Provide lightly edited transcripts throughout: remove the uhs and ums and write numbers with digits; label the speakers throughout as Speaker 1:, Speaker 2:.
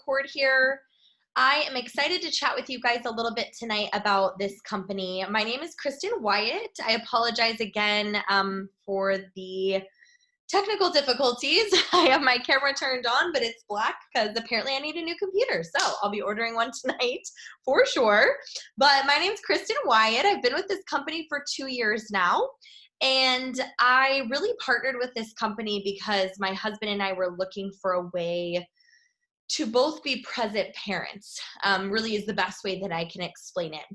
Speaker 1: record here. I am excited to chat with you guys a little bit tonight about this company. My name is Kristen Wyatt. I apologize again for the technical difficulties. I have my camera turned on, but it's black because apparently I need a new computer. So I'll be ordering one tonight for sure. But my name's Kristen Wyatt. I've been with this company for 2 years now. And I really partnered with this company because my husband and I were looking for a way to both be present parents, really is the best way that I can explain it.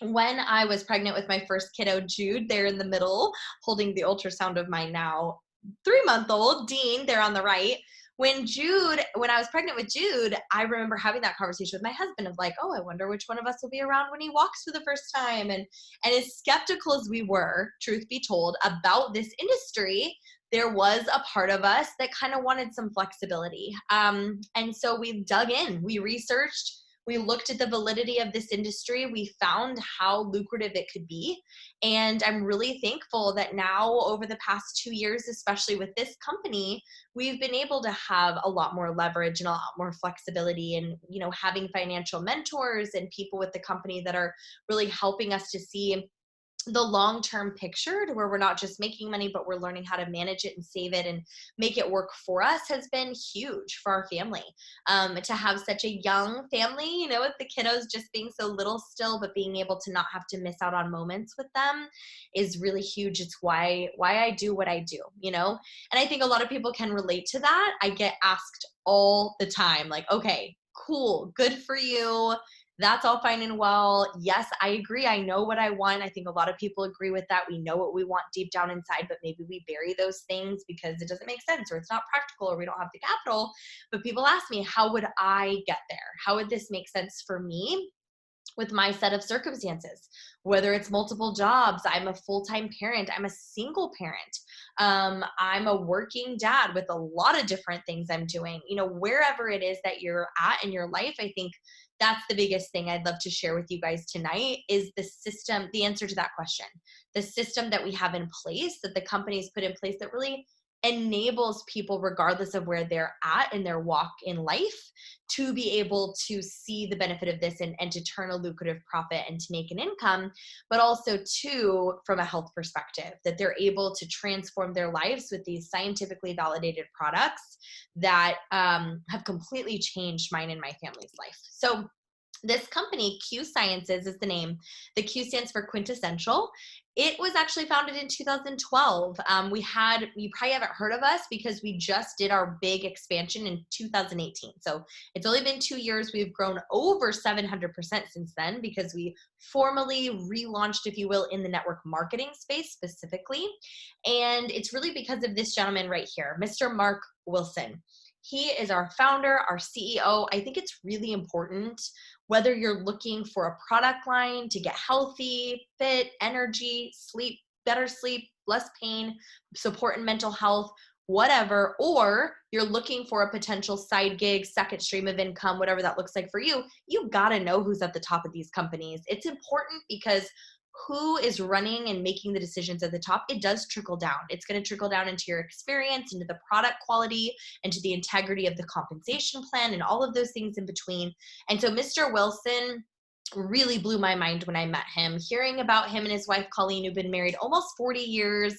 Speaker 1: When I was pregnant with my first kiddo, Jude, there in the middle, holding the ultrasound of my now 3-month-old, Dean, there on the right. When I was pregnant with Jude, I remember having that conversation with my husband of like, oh, I wonder which one of us will be around when he walks for the first time. And as skeptical as we were, truth be told, about this industry, there was a part of us that kind of wanted some flexibility. And so we dug in, we researched, we looked at the validity of this industry. We found how lucrative it could be. And I'm really thankful that now over the past 2 years, especially with this company, we've been able to have a lot more leverage and a lot more flexibility and, having financial mentors and people with the company that are really helping us to see the long-term picture to where we're not just making money, but we're learning how to manage it and save it and make it work for us has been huge for our family. To have such a young family, with the kiddos just being so little still, but being able to not have to miss out on moments with them is really huge. It's why I do what I do, and I think a lot of people can relate to that. I get asked all the time, like, okay, cool, good for you. That's all fine and well. Yes, I agree. I know what I want. I think a lot of people agree with that. We know what we want deep down inside, but maybe we bury those things because it doesn't make sense or it's not practical or we don't have the capital. But people ask me, how would I get there? How would this make sense for me with my set of circumstances? Whether it's multiple jobs, I'm a full-time parent, I'm a single parent, I'm a working dad with a lot of different things I'm doing. Wherever it is that you're at in your life, I think that's the biggest thing I'd love to share with you guys tonight is the answer to that question. The system that we have in place, that the companies put in place that really enables people, regardless of where they're at in their walk in life, to be able to see the benefit of this and to turn a lucrative profit and to make an income, but also too, from a health perspective, that they're able to transform their lives with these scientifically validated products that have completely changed mine and my family's life. So this company, Q Sciences is the name. The Q stands for quintessential. It was actually founded in 2012. You probably haven't heard of us because we just did our big expansion in 2018. So it's only been 2 years. We've grown over 700% since then because we formally relaunched, if you will, in the network marketing space specifically. And it's really because of this gentleman right here, Mr. Mark Wilson. He is our founder, our CEO. I think it's really important whether you're looking for a product line to get healthy, fit, energy, sleep, better sleep, less pain, support in mental health, whatever, or you're looking for a potential side gig, second stream of income, whatever that looks like for you, you gotta know who's at the top of these companies. It's important because who is running and making the decisions at the top, it does trickle down. It's going to trickle down into your experience, into the product quality, into the integrity of the compensation plan, and all of those things in between. And so Mr. Wilson really blew my mind when I met him, hearing about him and his wife, Colleen, who've been married almost 40 years,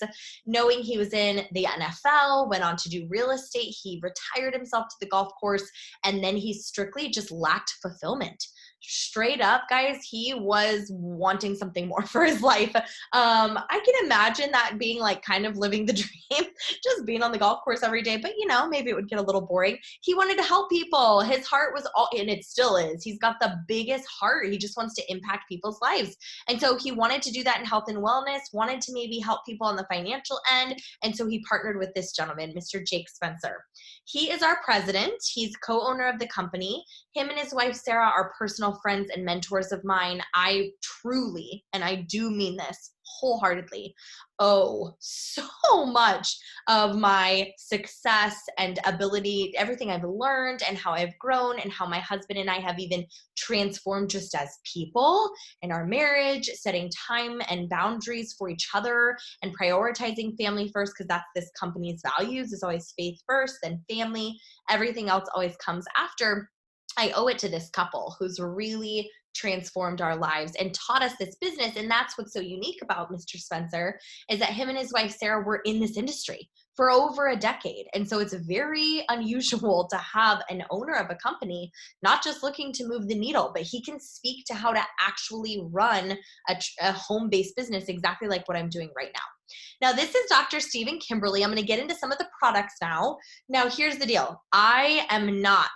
Speaker 1: knowing he was in the NFL, went on to do real estate. He retired himself to the golf course, and then he strictly just lacked fulfillment. Straight up, guys, he was wanting something more for his life. I can imagine that being like kind of living the dream, just being on the golf course every day, but maybe it would get a little boring. He wanted to help people. His heart was all, and it still is. He's got the biggest heart. He just wants to impact people's lives. And so he wanted to do that in health and wellness, wanted to maybe help people on the financial end. And so he partnered with this gentleman, Mr. Jake Spencer. He is our president. He's co-owner of the company. Him and his wife, Sarah, are personal friends and mentors of mine. I truly, and I do mean this wholeheartedly, owe so much of my success and ability, everything I've learned and how I've grown and how my husband and I have even transformed just as people in our marriage, setting time and boundaries for each other and prioritizing family first, because that's this company's values, is always faith first, then family. Everything else always comes after. I owe it to this couple who's really transformed our lives and taught us this business. And that's what's so unique about Mr. Spencer, is that him and his wife, Sarah, were in this industry for over a decade. And so it's very unusual to have an owner of a company, not just looking to move the needle, but he can speak to how to actually run a home-based business exactly like what I'm doing right now. Now, this is Dr. Stephen Kimberly. I'm going to get into some of the products now. Now, here's the deal. I am not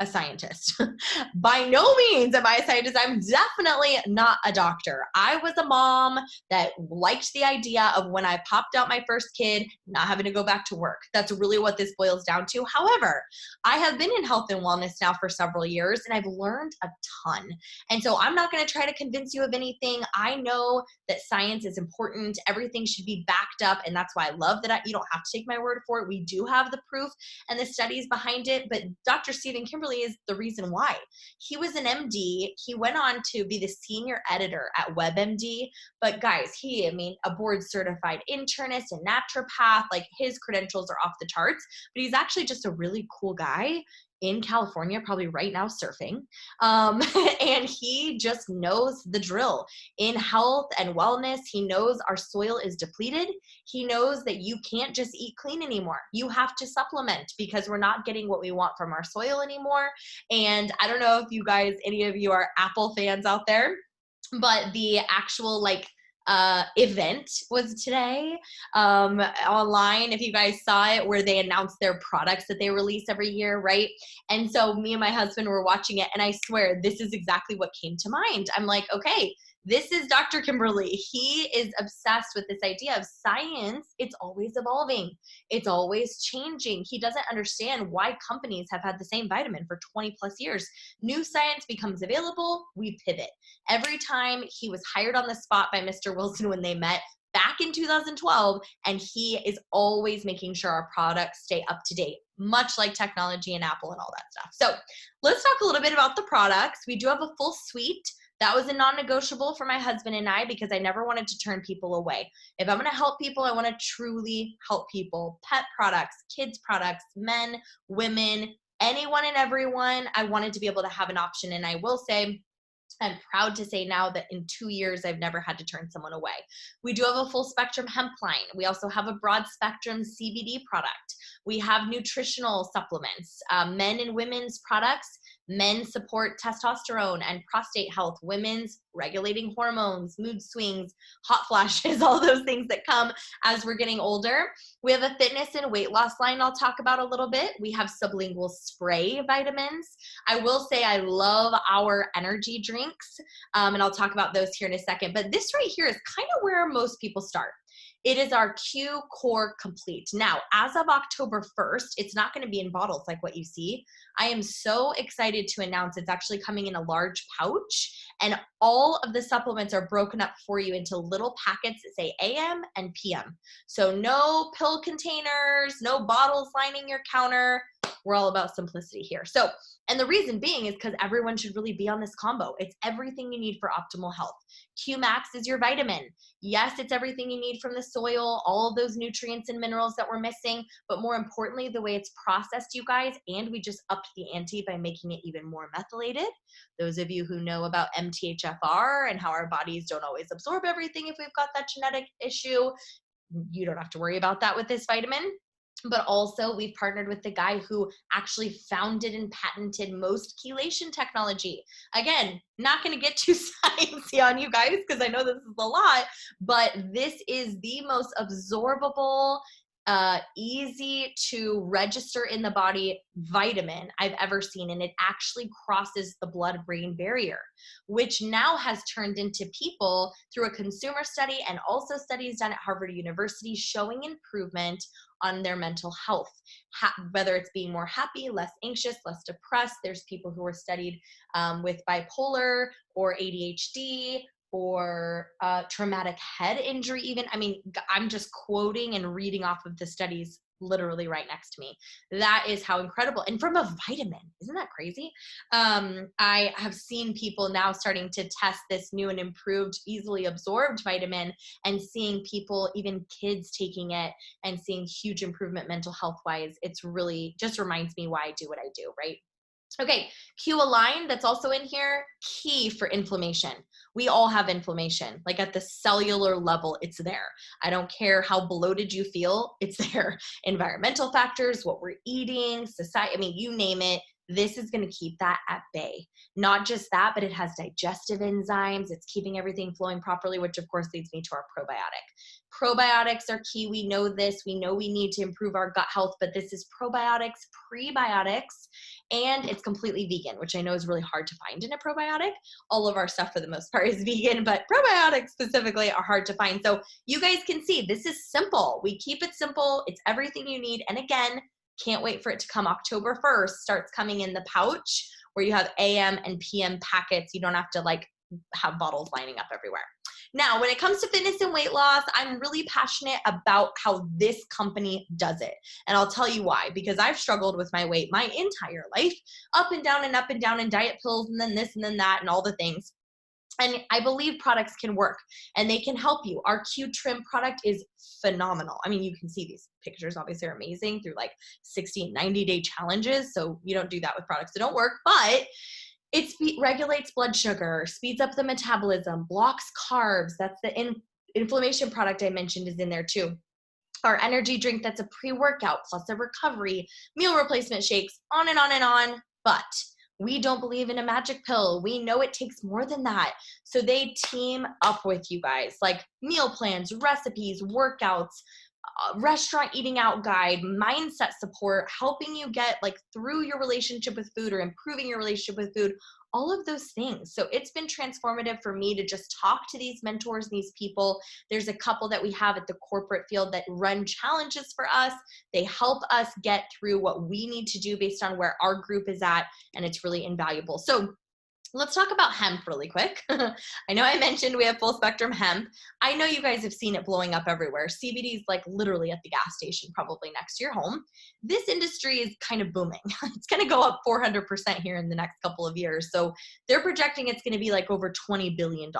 Speaker 1: a scientist. By no means am I a scientist. I'm definitely not a doctor. I was a mom that liked the idea of when I popped out my first kid, not having to go back to work. That's really what this boils down to. However, I have been in health and wellness now for several years, and I've learned a ton. And so I'm not going to try to convince you of anything. I know that science is important. Everything should be backed up. And that's why I love that you don't have to take my word for it. We do have the proof and the studies behind it. But Dr. Stephen Kimberly is the reason why. He was an MD. He went on to be the senior editor at WebMD. But guys, a board certified internist and naturopath, like his credentials are off the charts, but he's actually just a really cool guy in California, probably right now surfing. And he just knows the drill in health and wellness. He knows our soil is depleted. He knows that you can't just eat clean anymore. You have to supplement because we're not getting what we want from our soil anymore. And I don't know if you guys, any of you are Apple fans out there, but the actual event was today online, if you guys saw it, where they announced their products that they release every year, right? And so me and my husband were watching it, and I swear this is exactly what came to mind. I'm like, okay, this is Dr. Kimberly. He is obsessed with this idea of science. It's always evolving. It's always changing. He doesn't understand why companies have had the same vitamin for 20 plus years. New science becomes available, we pivot. Every time he was hired on the spot by Mr. Wilson when they met back in 2012, and he is always making sure our products stay up to date, much like technology and Apple and all that stuff. So let's talk a little bit about the products. We do have a full suite. That was a non-negotiable for my husband and I because I never wanted to turn people away. If I'm going to help people, I want to truly help people. Pet products, kids products, men, women, anyone and everyone. I wanted to be able to have an option. And I will say, I'm proud to say now that in 2 years, I've never had to turn someone away. We do have a full spectrum hemp line. We also have a broad spectrum CBD product. We have nutritional supplements, men and women's products. Men support testosterone and prostate health, women's regulating hormones, mood swings, hot flashes, all those things that come as we're getting older. We have a fitness and weight loss line I'll talk about a little bit. We have sublingual spray vitamins. I will say I love our energy drinks, and I'll talk about those here in a second. But this right here is kind of where most people start. It is our Q Core Complete. Now, as of October 1st, it's not going to be in bottles like what you see. I am so excited to announce it's actually coming in a large pouch, and all of the supplements are broken up for you into little packets that say AM and PM. So no pill containers, no bottles lining your counter. We're all about simplicity here. So, and the reason being is because everyone should really be on this combo. It's everything you need for optimal health. QMax is your vitamin. Yes, it's everything you need from the soil, all of those nutrients and minerals that we're missing, but more importantly, the way it's processed, you guys, and we just upped the ante by making it even more methylated. Those of you who know about MTHFR and how our bodies don't always absorb everything if we've got that genetic issue, you don't have to worry about that with this vitamin. But also we've partnered with the guy who actually founded and patented most chelation technology. Again, not going to get too sciencey on you guys because I know this is a lot, but this is the most absorbable, easy to register in the body vitamin I've ever seen. And it actually crosses the blood-brain barrier, which now has turned into people through a consumer study and also studies done at Harvard University showing improvement on their mental health, whether it's being more happy, less anxious, less depressed. There's people who were studied with bipolar or ADHD or traumatic head injury even. I mean, I'm just quoting and reading off of the studies literally right next to me. That is how incredible. And from a vitamin, isn't that crazy? I have seen people now starting to test this new and improved, easily absorbed vitamin and seeing people, even kids taking it and seeing huge improvement mental health wise. It's really just reminds me why I do what I do, right? Okay, Q-Align, that's also in here, key for inflammation. We all have inflammation, like at the cellular level, it's there. I don't care how bloated you feel, it's there. Environmental factors, what we're eating, society, I mean, you name it, this is gonna keep that at bay. Not just that, but it has digestive enzymes, it's keeping everything flowing properly, which of course leads me to our probiotic. Probiotics are key, we know this, we know we need to improve our gut health, but this is probiotics, prebiotics, and it's completely vegan, which I know is really hard to find in a probiotic. All of our stuff for the most part is vegan, but probiotics specifically are hard to find. So you guys can see this is simple. We keep it simple. It's everything you need. And again, can't wait for it to come October 1st, starts coming in the pouch where you have AM and PM packets. You don't have to like have bottles lining up everywhere. Now, when it comes to fitness and weight loss, I'm really passionate about how this company does it. And I'll tell you why, because I've struggled with my weight my entire life, up and down and diet pills and then this and then that and all the things. And I believe products can work and they can help you. Our Q Trim product is phenomenal. I mean, you can see these pictures obviously are amazing through like 60, 90-day challenges. So you don't do that with products that don't work, but it regulates blood sugar, speeds up the metabolism, blocks carbs. That's the inflammation product I mentioned is in there too. Our energy drink, that's a pre-workout plus a recovery, meal replacement shakes, on and on and on. But we don't believe in a magic pill. We know it takes more than that. So they team up with you guys, like meal plans, recipes, workouts, restaurant eating out guide, mindset support, helping you get like through your relationship with food or improving your relationship with food, all of those things. So it's been transformative for me to just talk to these mentors, these people. There's a couple that we have at the corporate field that run challenges for us. They help us get through what we need to do based on where our group is at, and it's really invaluable. So let's talk about hemp really quick. I know I mentioned we have full spectrum hemp. I know you guys have seen it blowing up everywhere. CBD is like literally at the gas station, probably next to your home. This industry is kind of booming. It's going to go up 400% here in the next couple of years. So they're projecting it's going to be like over $20 billion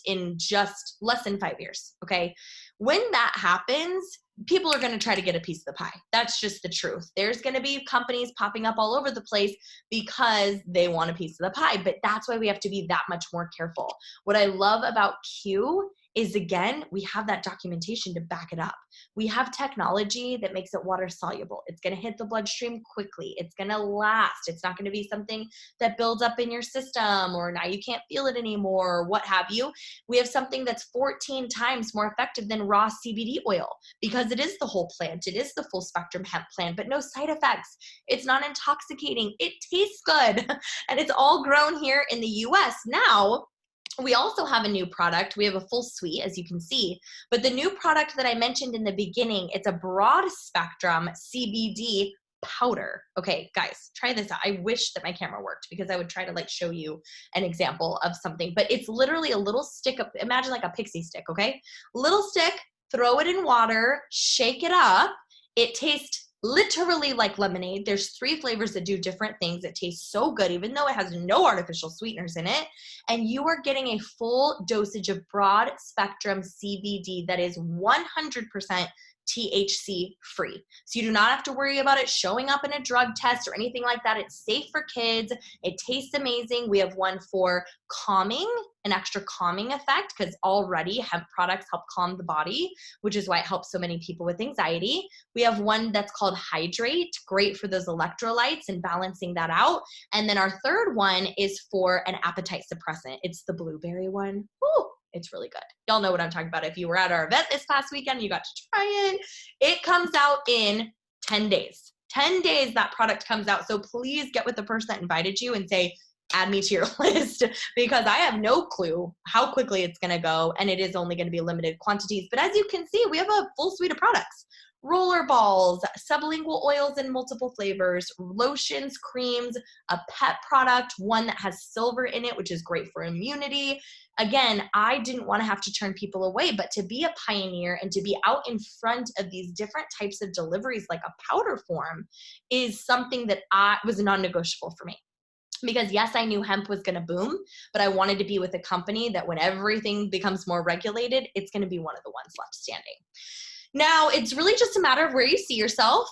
Speaker 1: in just less than 5 years. Okay. When that happens, people are going to try to get a piece of the pie. That's just the truth. There's going to be companies popping up all over the place because they want a piece of the pie, but that's why we have to be that much more careful. What I love about Q is, again, we have that documentation to back it up. We have technology that makes it water soluble. It's going to hit the bloodstream quickly. It's going to last. It's not going to be something that builds up in your system or now you can't feel it anymore or what have you. We have something that's 14 times more effective than raw CBD oil because it is the whole plant. It is the full spectrum hemp plant, but no side effects. It's not intoxicating. It tastes good. And it's all grown here in the US. Now, we also have a new product. We have a full suite, as you can see, but the new product that I mentioned in the beginning, it's a broad spectrum CBD powder. Okay, guys, try this out. I wish that my camera worked because I would try to like show you an example of something, but it's literally a little stick of, imagine like a pixie stick, okay? Little stick, throw it in water, shake it up. It tastes literally like lemonade. There's 3 flavors that do different things. It tastes so good, even though it has no artificial sweeteners in it. And you are getting a full dosage of broad spectrum CBD that is 100% THC free. So you do not have to worry about it showing up in a drug test or anything like that. It's safe for kids. It tastes amazing. We have one for calming, an extra calming effect, because already hemp products help calm the body, which is why it helps so many people with anxiety. We have one that's called Hydrate, great for those electrolytes and balancing that out. And then our third one is for an appetite suppressant. It's the blueberry one. Ooh, it's really good. Y'all know what I'm talking about. If you were at our event this past weekend, you got to try it. It comes out in 10 days. 10 days that product comes out. So please get with the person that invited you and say, add me to your list, because I have no clue how quickly it's going to go, and it is only going to be limited quantities. But as you can see, we have a full suite of products. Roller balls, sublingual oils in multiple flavors, lotions, creams, a pet product, one that has silver in it, which is great for immunity. Again, I didn't want to have to turn people away, but to be a pioneer and to be out in front of these different types of deliveries like a powder form is something that was non-negotiable for me. Because yes, I knew hemp was going to boom, but I wanted to be with a company that when everything becomes more regulated, it's going to be one of the ones left standing. Now, it's really just a matter of where you see yourself.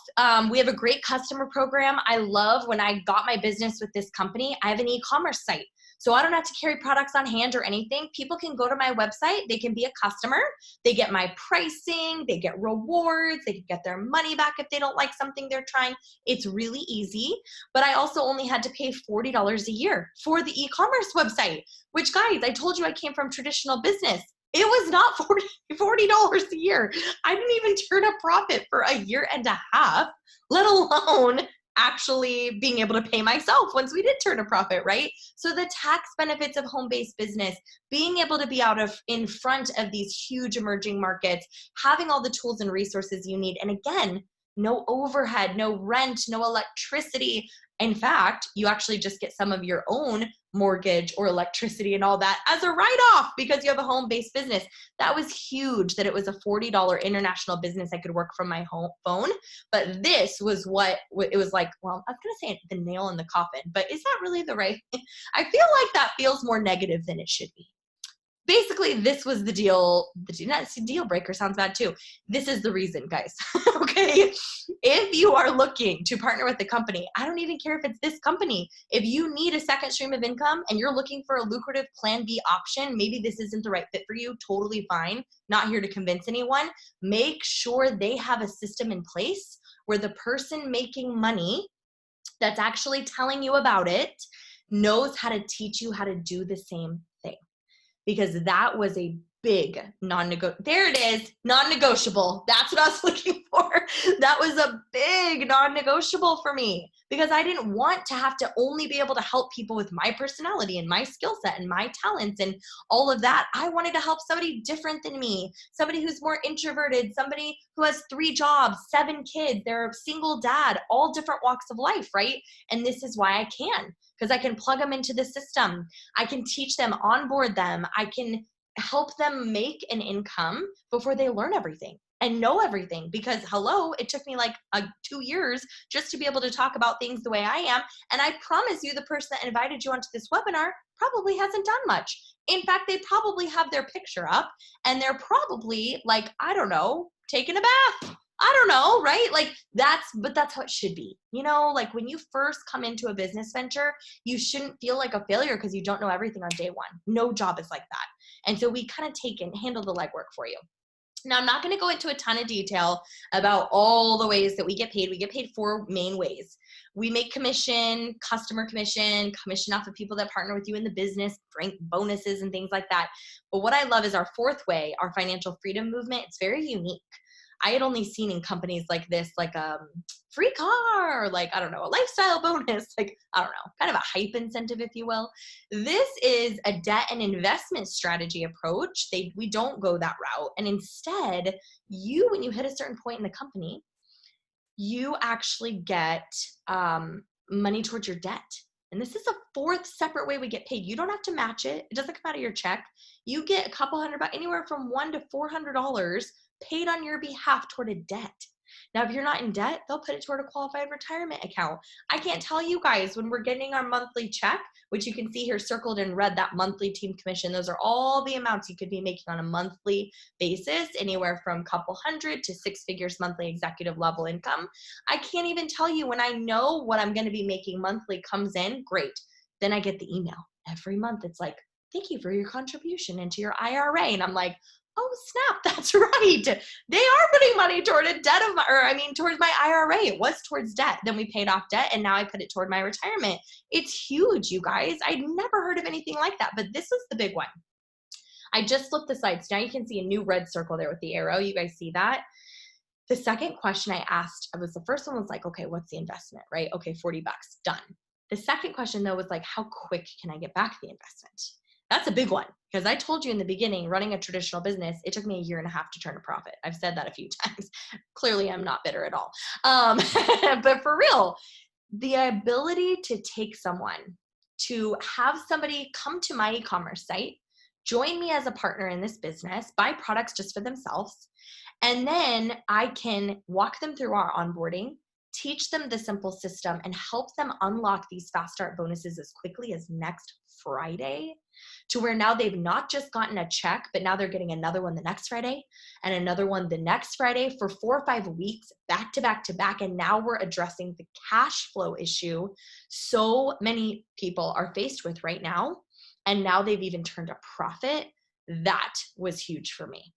Speaker 1: We have a great customer program. I love when I got my business with this company, I have an e-commerce site. So I don't have to carry products on hand or anything. People can go to my website. They can be a customer. They get my pricing. They get rewards. They can get their money back if they don't like something they're trying. It's really easy. But I also only had to pay $40 a year for the e-commerce website, which, guys, I told you I came from traditional business. It was not $40 a year. I didn't even turn a profit for a year and a half, let alone actually being able to pay myself once we did turn a profit, right? So the tax benefits of home-based business, being able to be in front of these huge emerging markets, having all the tools and resources you need. And again, no overhead, no rent, no electricity. In fact, you actually just get some of your own mortgage or electricity and all that as a write-off because you have a home-based business. That was huge that it was a $40 international business. I could work from my home phone. But this was what it was like, well, I was going to say the nail in the coffin, but is that really the right? I feel like that feels more negative than it should be. Basically, this was the deal. Deal breaker sounds bad too. This is the reason, guys. Okay. If you are looking to partner with a company, I don't even care if it's this company. If you need a second stream of income and you're looking for a lucrative plan B option, maybe this isn't the right fit for you. Totally fine. Not here to convince anyone. Make sure they have a system in place where the person making money that's actually telling you about it knows how to teach you how to do the same thing. Because that was a big there it is, non-negotiable. That's what I was looking for. That was a big non-negotiable for me because I didn't want to have to only be able to help people with my personality and my skill set and my talents and all of that. I wanted to help somebody different than me, somebody who's more introverted, somebody who has 3 jobs, 7 kids, they're a single dad, all different walks of life, right? And this is why I can, because I can plug them into the system. I can teach them, onboard them. I can help them make an income before they learn everything and know everything, because hello, it took me like 2 years just to be able to talk about things the way I am. And I promise you, the person that invited you onto this webinar probably hasn't done much. In fact, they probably have their picture up and they're probably like, I don't know, taking a bath. I don't know, right? Like but that's how it should be. You know, like when you first come into a business venture, you shouldn't feel like a failure because you don't know everything on day one. No job is like that. And so we kind of take and handle the legwork for you. Now, I'm not going to go into a ton of detail about all the ways that we get paid. We get paid 4 main ways. We make commission, customer commission off of people that partner with you in the business, rank bonuses and things like that. But what I love is our 4th way, our financial freedom movement. It's very unique. I had only seen in companies like this, like a free car, like, I don't know, a lifestyle bonus, like, I don't know, kind of a hype incentive, if you will. This is a debt and investment strategy approach. We don't go that route. And instead, when you hit a certain point in the company, you actually get money towards your debt. And this is a 4th separate way we get paid. You don't have to match it. It doesn't come out of your check. You get a couple $100, anywhere from $100 to $400 paid on your behalf toward a debt. Now, if you're not in debt, they'll put it toward a qualified retirement account. I can't tell you guys, when we're getting our monthly check, which you can see here circled in red, that monthly team commission, those are all the amounts you could be making on a monthly basis, anywhere from a couple hundred to 6 figures monthly executive level income. I can't even tell you, when I know what I'm going to be making monthly comes in, great. Then I get the email every month. It's like, thank you for your contribution into your IRA. And I'm like, oh snap, that's right. They are putting money toward a debt towards my IRA. It was towards debt. Then we paid off debt and now I put it toward my retirement. It's huge, you guys. I'd never heard of anything like that, but this is the big one. I just flipped the slides. Now you can see a new red circle there with the arrow. You guys see that? The second question I asked, the first one was like, okay, what's the investment, right? Okay, $40, done. The second question though was like, how quick can I get back the investment? That's a big one, because I told you in the beginning, running a traditional business, it took me 1.5 years to turn a profit. I've said that a few times. Clearly, I'm not bitter at all. But for real, the ability to take someone, to have somebody come to my e-commerce site, join me as a partner in this business, buy products just for themselves, and then I can walk them through our onboarding, teach them the simple system, and help them unlock these fast start bonuses as quickly as next Friday, to where now they've not just gotten a check, but now they're getting another one the next Friday and another one the next Friday for 4 or 5 weeks back to back to back. And now we're addressing the cash flow issue so many people are faced with right now. And now they've even turned a profit. That was huge for me,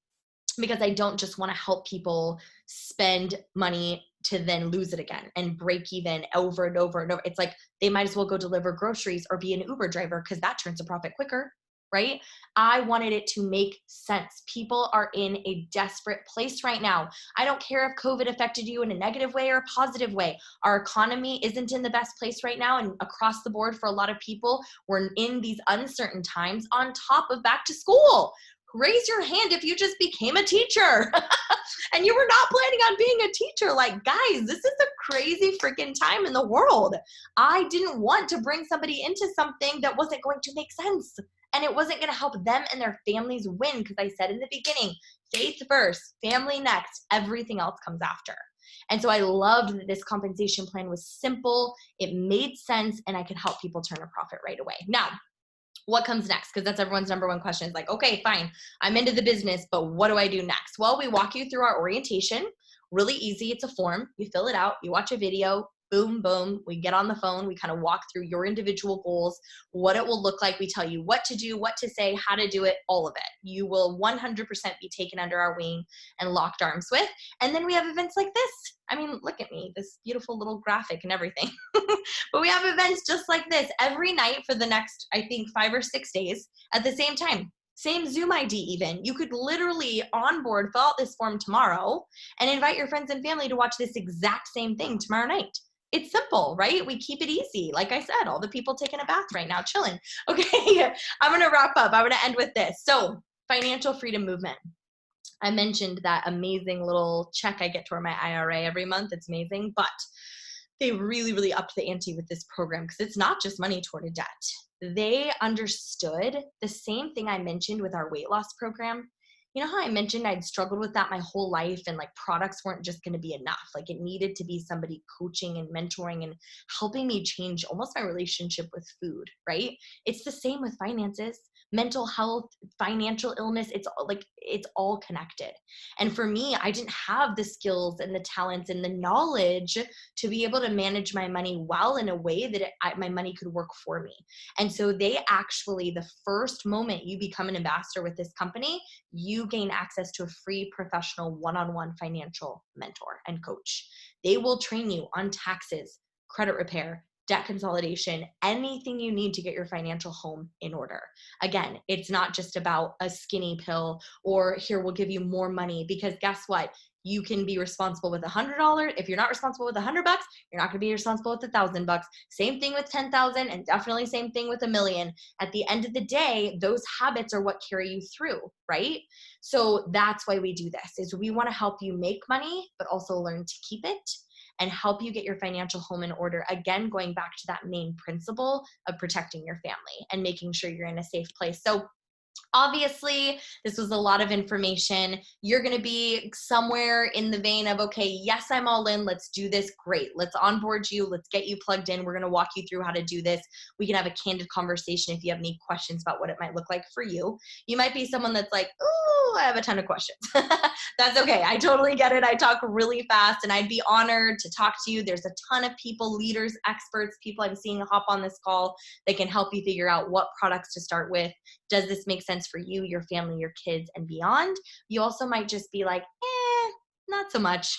Speaker 1: because I don't just want to help people spend money to then lose it again and break even over and over and over. It's like they might as well go deliver groceries or be an Uber driver, because that turns a profit quicker, right? I wanted it to make sense. People are in a desperate place right now. I don't care if COVID affected you in a negative way or a positive way. Our economy isn't in the best place right now, and across the board for a lot of people, we're in these uncertain times on top of back to school. Raise your hand if you just became a teacher and you were not planning on being a teacher. Like, guys, this is a crazy freaking time in the world. I didn't want to bring somebody into something that wasn't going to make sense, and it wasn't going to help them and their families win, because I said in the beginning, faith first, family next, everything else comes after. And so I loved that this compensation plan was simple, it made sense, and I could help people turn a profit right away. Now, what comes next? Because that's everyone's number one question. Is like, okay, fine, I'm into the business, but what do I do next? Well, we walk you through our orientation. Really easy. It's a form. You fill it out. You watch a video. Boom, boom. We get on the phone. We kind of walk through your individual goals, what it will look like. We tell you what to do, what to say, how to do it, all of it. You will 100% be taken under our wing and locked arms with. And then we have events like this. I mean, look at me, this beautiful little graphic and everything. But we have events just like this every night for the next, I think, 5 or 6 days at the same time. Same Zoom ID even. You could literally onboard, fill out this form tomorrow, and invite your friends and family to watch this exact same thing tomorrow night. It's simple, right? We keep it easy. Like I said, all the people taking a bath right now, chilling. Okay, I'm going to wrap up. I'm going to end with this. So, financial freedom movement. I mentioned that amazing little check I get toward my IRA every month. It's amazing, but they really, really upped the ante with this program, because it's not just money toward a debt. They understood the same thing I mentioned with our weight loss program. You know how I mentioned I'd struggled with that my whole life, and like products weren't just going to be enough. Like it needed to be somebody coaching and mentoring and helping me change almost my relationship with food, right? It's the same with finances, mental health, financial illness. It's all connected. And for me, I didn't have the skills and the talents and the knowledge to be able to manage my money well in a way that my money could work for me. And so they actually, the first moment you become an ambassador with this company, you gain access to a free professional one-on-one financial mentor and coach. They will train you on taxes, credit repair, debt consolidation, anything you need to get your financial home in order. Again, it's not just about a skinny pill or here, we'll give you more money, because guess what? You can be responsible with $100. If you're not responsible with $100, you're not going to be responsible with $1,000. Same thing with 10,000, and definitely same thing with $1 million. At the end of the day, those habits are what carry you through, right? So that's why we do this, is we want to help you make money, but also learn to keep it and help you get your financial home in order. Again, going back to that main principle of protecting your family and making sure you're in a safe place. So obviously, this was a lot of information. You're going to be somewhere in the vein of, okay, yes, I'm all in. Let's do this. Great. Let's onboard you. Let's get you plugged in. We're going to walk you through how to do this. We can have a candid conversation if you have any questions about what it might look like for you. You might be someone that's like, oh, I have a ton of questions. That's okay. I totally get it. I talk really fast, and I'd be honored to talk to you. There's a ton of people, leaders, experts, people I'm seeing hop on this call that can help you figure out what products to start with. Does this make sense for you, your family, your kids, and beyond? You also might just be like, not so much.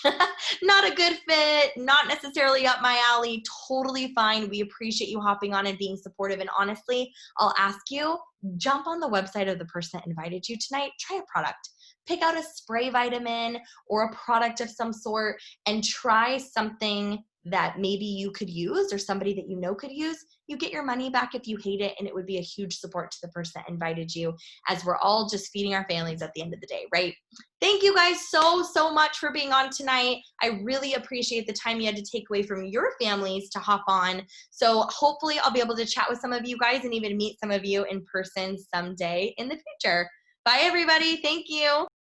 Speaker 1: Not a good fit, not necessarily up my alley. Totally fine. We appreciate you hopping on and being supportive. And honestly, I'll ask you, jump on the website of the person that invited you tonight. Try a product. Pick out a spray vitamin or a product of some sort and try something that maybe you could use or somebody that you know could use. You get your money back if you hate it, and it would be a huge support to the person that invited you, as we're all just feeding our families at the end of the day, right? Thank you guys so much for being on tonight. I really appreciate the time you had to take away from your families to hop on. So hopefully I'll be able to chat with some of you guys and even meet some of you in person someday in the future. Bye, everybody. Thank you.